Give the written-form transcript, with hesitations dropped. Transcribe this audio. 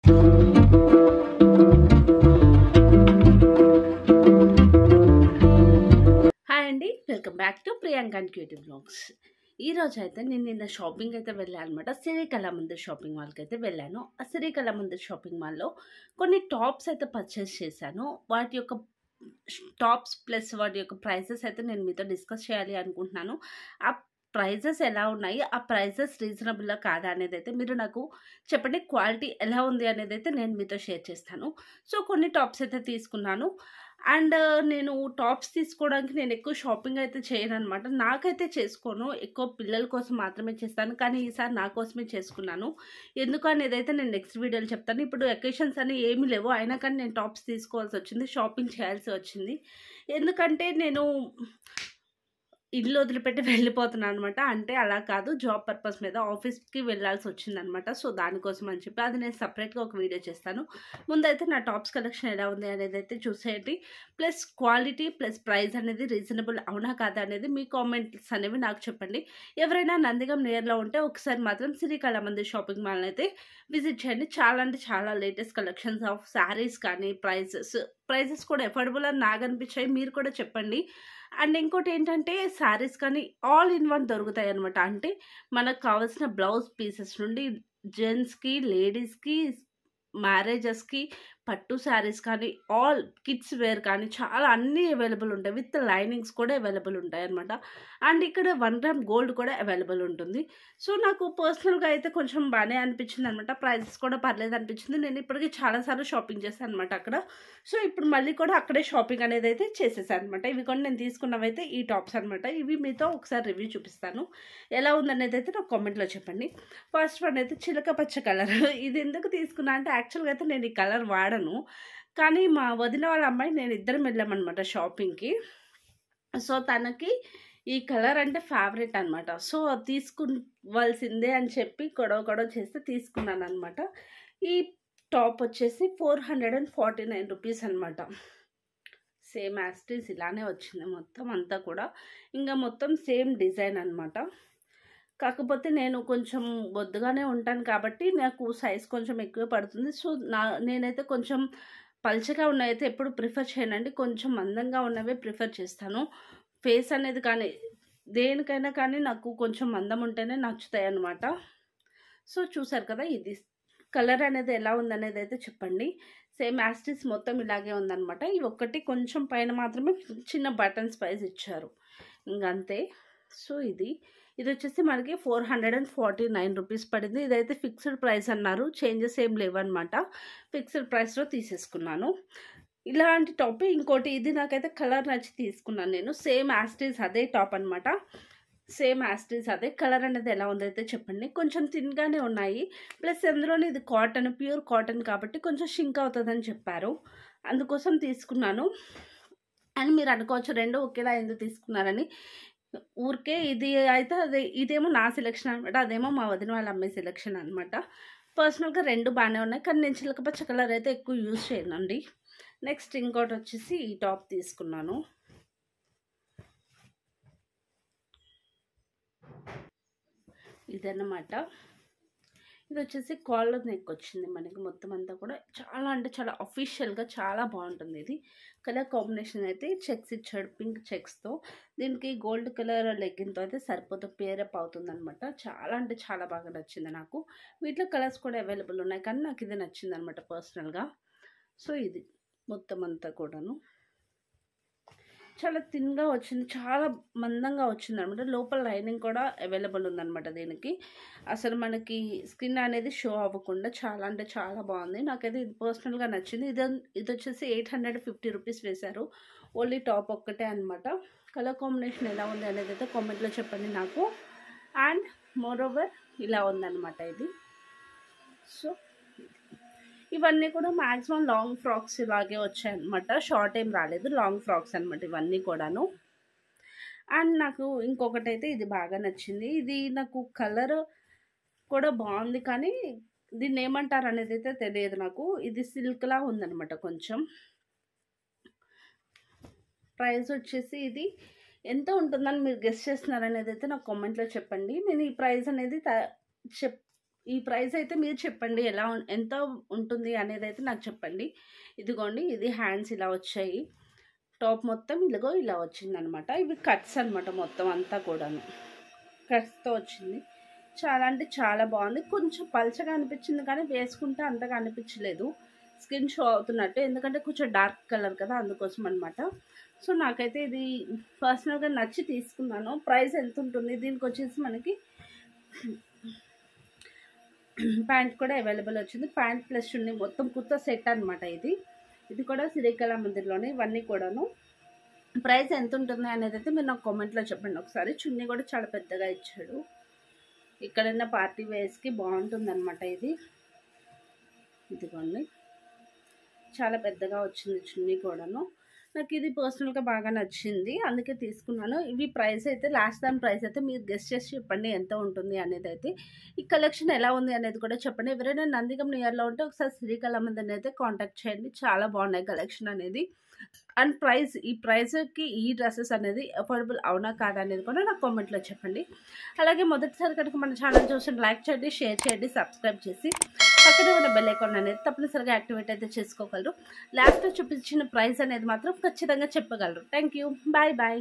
Hi అండి, welcome back to Priyanka cutie blogs. ఈరోజు అయితే నేను నిన్న షాపింగ్ అయితే వెళ్ళాను అనమాట. సిరికళ మందిర్ షాపింగ్ మాల్కి అయితే వెళ్ళాను. ఆ సిరికళ మందిర్ షాపింగ్ మాల్లో కొన్ని టాప్స్ అయితే పర్చేస్ చేశాను. వాటి యొక్క టాప్స్ ప్లస్ వాటి యొక్క ప్రైసెస్ అయితే నేను మీతో డిస్కస్ చేయాలి అనుకుంటున్నాను. ఆ ప్రైజెస్ ఎలా ఉన్నాయి, ఆ ప్రైజెస్ రీజనబుల్లా కాదా అనేది అయితే మీరు నాకు చెప్పండి. క్వాలిటీ ఎలా ఉంది అనేది అయితే నేను మీతో షేర్ చేస్తాను. సో కొన్ని టాప్స్ అయితే తీసుకున్నాను. అండ్ నేను టాప్స్ తీసుకోవడానికి నేను ఎక్కువ షాపింగ్ అయితే చేయను అనమాట. నాకైతే చేసుకోను, ఎక్కువ పిల్లల కోసం మాత్రమే చేస్తాను. కానీ ఈసారి నా కోసమే చేసుకున్నాను. ఎందుకు అనేది అయితే నేను నెక్స్ట్ వీడియోలో చెప్తాను. ఇప్పుడు అకేషన్స్ అని ఏమీ లేవు, అయినా కానీ నేను టాప్స్ తీసుకోవాల్సి వచ్చింది, షాపింగ్ చేయాల్సి వచ్చింది. ఎందుకంటే నేను ఇల్లు వదిలిపెట్టి వెళ్ళిపోతున్నాను అనమాట. అంటే అలా కాదు, జాబ్ పర్పస్ మీద ఆఫీస్కి వెళ్ళాల్సి వచ్చిందనమాట. సో దానికోసం అని చెప్పి అది నేను సపరేట్గా ఒక వీడియో చేస్తాను. ముందైతే నా టాప్స్ కలెక్షన్ ఎలా ఉంది అనేది అయితే చూసేయండి. ప్లస్ క్వాలిటీ ప్లస్ ప్రైస్ అనేది రీజనబుల్ అవునా కాదా అనేది మీ కామెంట్స్ అనేవి నాకు చెప్పండి. ఎవరైనా నందిగం నియర్లో ఉంటే ఒకసారి మాత్రం సిరికళ మందిర్ షాపింగ్ మాల్ అయితే విజిట్ చేయండి. చాలా అంటే చాలా లేటెస్ట్ కలెక్షన్స్ ఆఫ్ శారీస్ కానీ ప్రైజెస్ కూడా ఎఫోర్డబుల్ అని నాకు అనిపించాయి. మీరు కూడా చెప్పండి. అండ్ ఇంకోటి ఏంటంటే శారీస్ కానీ ఆల్ ఇన్ వన్ దొరుకుతాయి అనమాట. అంటే మనకు కావాల్సిన బ్లౌజ్ పీసెస్ నుండి జెంట్స్కి, లేడీస్కి, మ్యారేజెస్కి, పట్టు శారీస్ కానీ ఆల్ కిడ్స్ వేర్ కానీ చాలా అన్నీ అవైలబుల్ ఉంటాయి. విత్ లైనింగ్స్ కూడా అవైలబుల్ ఉంటాయి అనమాట. అండ్ ఇక్కడ 1 గ్రామ్ గోల్డ్ కూడా అవైలబుల్ ఉంటుంది. సో నాకు పర్సనల్గా అయితే కొంచెం బాగానే అనిపించింది అనమాట. ప్రైసెస్ కూడా పర్లేదు అనిపించింది. నేను ఇప్పటికీ చాలాసార్లు షాపింగ్ చేశాను అనమాట అక్కడ. సో ఇప్పుడు మళ్ళీ కూడా అక్కడే షాపింగ్ అనేది అయితే చేసేసాను అనమాట. ఇవి కూడా నేను తీసుకున్నవైతే ఈ టాప్స్ అనమాట. ఇవి మీతో ఒకసారి రివ్యూ చూపిస్తాను. ఎలా ఉందనేది అయితే నాకు కామెంట్లో చెప్పండి. ఫస్ట్ వన్ అయితే చిలక పచ్చ కలర్. ఇది ఎందుకు తీసుకున్నా అంటే యాక్చువల్గా అయితే నేను ఈ కలర్ వాడను, కానీ మా వదిన వాళ్ళ అమ్మాయి నేను ఇద్దరం వెళ్ళామన్నమాట షాపింగ్కి. సో తనకి ఈ కలర్ అంటే ఫేవరెట్ అనమాట. సో తీసుకోవాల్సిందే అని చెప్పి గొడవ చేస్తే తీసుకున్నాను అనమాట. ఈ టాప్ వచ్చేసి 449 రూపీస్ అనమాట. సేమ్ యాస్టీస్ ఇలానే వచ్చింది మొత్తం అంతా కూడా. ఇంకా మొత్తం సేమ్ డిజైన్ అనమాట. కాకపోతే నేను కొంచెం బొద్దుగానే ఉంటాను కాబట్టి నాకు సైజ్ కొంచెం ఎక్కువ పడుతుంది. సో నేనైతే కొంచెం పల్చగా ఉన్నవైతే ఎప్పుడు ప్రిఫర్ చేయనండి. కొంచెం మందంగా ఉన్నవే ప్రిఫర్ చేస్తాను. ఫేస్ అనేది కానీ దేనికైనా కానీ నాకు కొంచెం మందం ఉంటేనే నచ్చుతాయి అన్నమాట. సో చూసారు కదా, ఇది కలర్ అనేది ఎలా ఉందనేది అయితే చెప్పండి. సేమ్ యాస్టిస్ మొత్తం ఇలాగే ఉందన్నమాట. ఇవి ఒక్కటి కొంచెం పైన మాత్రమే చిన్న బటన్స్ ప్రైస్ ఇచ్చారు, ఇంకంతే. సో ఇది వచ్చేసి మనకి 449 రూపీస్ పడింది. ఇదైతే ఫిక్స్డ్ ప్రైస్ అన్నారు, చేంజెస్ ఏం లేవన్నమాట. ఫిక్స్డ్ ప్రైస్లో తీసేసుకున్నాను. ఇలాంటి టాప్ ఇంకోటి, ఇది నాకైతే కలర్ నచ్చి తీసుకున్నాను నేను. సేమ్ యాస్టీస్ అదే టాప్ అనమాట. సేమ్ యాస్టీస్ అదే కలర్ అనేది ఎలా ఉందైతే చెప్పండి. కొంచెం థిన్గానే ఉన్నాయి. ప్లస్ అందులోనే ఇది కాటన్, ప్యూర్ కాటన్ కాబట్టి కొంచెం షింక్ అవుతుందని చెప్పారు, అందుకోసం తీసుకున్నాను. అండ్ మీరు అనుకోవచ్చు రెండు ఒకేలా ఎందుకు తీసుకున్నారని. ఊరికే ఇది అయితే ఇదేమో నా సెలెక్షన్ అనమాట, అదేమో మా వదిన వాళ్ళ అమ్మాయి సెలెక్షన్ అనమాట. పర్సనల్గా రెండు బాగానే ఉన్నాయి, కానీ నేను చిలకపచ్చ కలర్ అయితే ఎక్కువ యూజ్ చేయనండి. నెక్స్ట్ ఇంకోటి వచ్చేసి ఈ టాప్ తీసుకున్నాను. ఇదన్నమాట. ఇది వచ్చేసి కాలర్ నెక్ వచ్చింది మనకి మొత్తం అంతా కూడా. చాలా అంటే చాలా అఫీషియల్గా చాలా బాగుంటుంది. ఇది కలర్ కాంబినేషన్ అయితే చెక్స్ ఇచ్చాడు, పింక్ చెక్స్తో. దీనికి గోల్డ్ కలర్ లెగ్గిన్తో అయితే సరిపోతే పేరప్ అవుతుంది అనమాట. చాలా అంటే చాలా బాగా నచ్చింది నాకు. వీటిలో కలర్స్ కూడా అవైలబుల్ ఉన్నాయి, కానీ నాకు ఇది నచ్చింది అనమాట పర్సనల్గా. సో ఇది మొత్తం అంతా కూడాను చాలా థిన్గా వచ్చింది, చాలా మందంగా వచ్చింది అనమాట. లోపల లైనింగ్ కూడా అవైలబుల్ ఉందన్నమాట దీనికి. అసలు మనకి స్కిన్ అనేది షో అవ్వకుండా చాలా అంటే చాలా బాగుంది. నాకైతే ఇది పర్సనల్గా నచ్చింది. ఇది వచ్చేసి 850 రూపీస్ వేశారు. ఓన్లీ టాప్ ఒక్కటే అనమాట. కలర్ కాంబినేషన్ ఎలా ఉంది అనేది అయితే కామెంట్లో చెప్పండి నాకు. అండ్ మోరోవర్ ఇలా ఉందన్నమాట ఇది. సో ఇవన్నీ కూడా మ్యాక్సిమం లాంగ్ ఫ్రాక్స్ ఇలాగే వచ్చాయన్నమాట. షార్ట్ ఏం రాలేదు, లాంగ్ ఫ్రాక్స్ అనమాట ఇవన్నీ కూడాను. అండ్ నాకు ఇంకొకటి అయితే ఇది బాగా నచ్చింది. ఇది నాకు కలర్ కూడా బాగుంది, కానీ దీన్ని ఏమంటారు అనేది అయితే తెలియదు నాకు. ఇది సిల్క్లా ఉందన్నమాట కొంచెం. ప్రైస్ వచ్చేసి ఇది ఎంత ఉంటుందని మీరు గెస్ చేస్తున్నారనేది అయితే నాకు కామెంట్లో చెప్పండి. నేను ఈ ప్రైస్ అనేది ఈ ప్రైస్ అయితే మీరు చెప్పండి ఎంత ఉంటుంది అనేది అయితే నాకు చెప్పండి. ఇదిగోండి ఇది హ్యాండ్స్ ఇలా వచ్చాయి. టాప్ మొత్తం ఇదిగో ఇలా వచ్చిందనమాట. ఇవి కట్స్ అనమాట మొత్తం అంతా కూడాను. కట్స్తో వచ్చింది. చాలా అంటే చాలా బాగుంది. కొంచెం పల్చగా అనిపించింది కానీ వేసుకుంటే అంతగా అనిపించలేదు. స్కిన్ షో అవుతున్నట్టు, ఎందుకంటే కొంచెం డార్క్ కలర్ కదా అందుకోసం అనమాట. సో నాకైతే ఇది పర్సనల్గా నచ్చి తీసుకున్నాను. ప్రైస్ ఎంత ఉంటుంది దీనికి వచ్చేసి మనకి ప్యాంట్ కూడా అవైలబుల్ వచ్చింది. ప్యాంట్ ప్లస్ చున్నీ మొత్తం కుర్తా సెట్ అనమాట. ఇది కూడా శ్రీకళా మందిర్లోనే. ఇవన్నీ కూడాను ప్రైస్ ఎంత ఉంటుంది అనేది అయితే మీరు నాకు కామెంట్లో చెప్పండి ఒకసారి. చున్నీ కూడా చాలా పెద్దగా ఇచ్చాడు. ఇక్కడైనా పార్టీ వేర్స్కి బాగుంటుంది అనమాట. ఇదిగోండి చాలా పెద్దగా వచ్చింది చున్నీ కూడాను. నాకు ఇది పర్సనల్గా బాగా నచ్చింది, అందుకే తీసుకున్నాను. ఇవి ప్రైస్ అయితే లాస్ట్ టైం ప్రైస్ అయితే మీరు గెస్ట్ చేసి చెప్పండి ఎంత ఉంటుంది అనేది అయితే. ఈ కలెక్షన్ ఎలా ఉంది అనేది కూడా చెప్పండి. ఎవరైనా నందిగం నియర్లో ఉంటే ఒకసారి శ్రీకళా మందిర్ని అయితే కాంటాక్ట్ చేయండి. చాలా బాగున్నాయి కలెక్షన్ అనేది. అండ్ ఈ ప్రైస్కి ఈ డ్రెస్సెస్ అనేది అఫోర్డబుల్ అవునా కాదా అనేది కూడా నాకు కామెంట్లో చెప్పండి. అలాగే మొదటిసారి కనుక మన ఛానల్ చూసి లైక్ చేయండి, షేర్ చేయండి, సబ్స్క్రైబ్ చేసి పక్కనే ఉన్న బెల్ ఐకాన్ అనేది తప్పనిసరిగా యాక్టివేట్ అయితే చేసుకోగలరు. లాస్ట్లో చూపించిన ప్రైస్ అనేది మాత్రం ఖచ్చితంగా చెప్పగలరు. Thank you. Bye bye.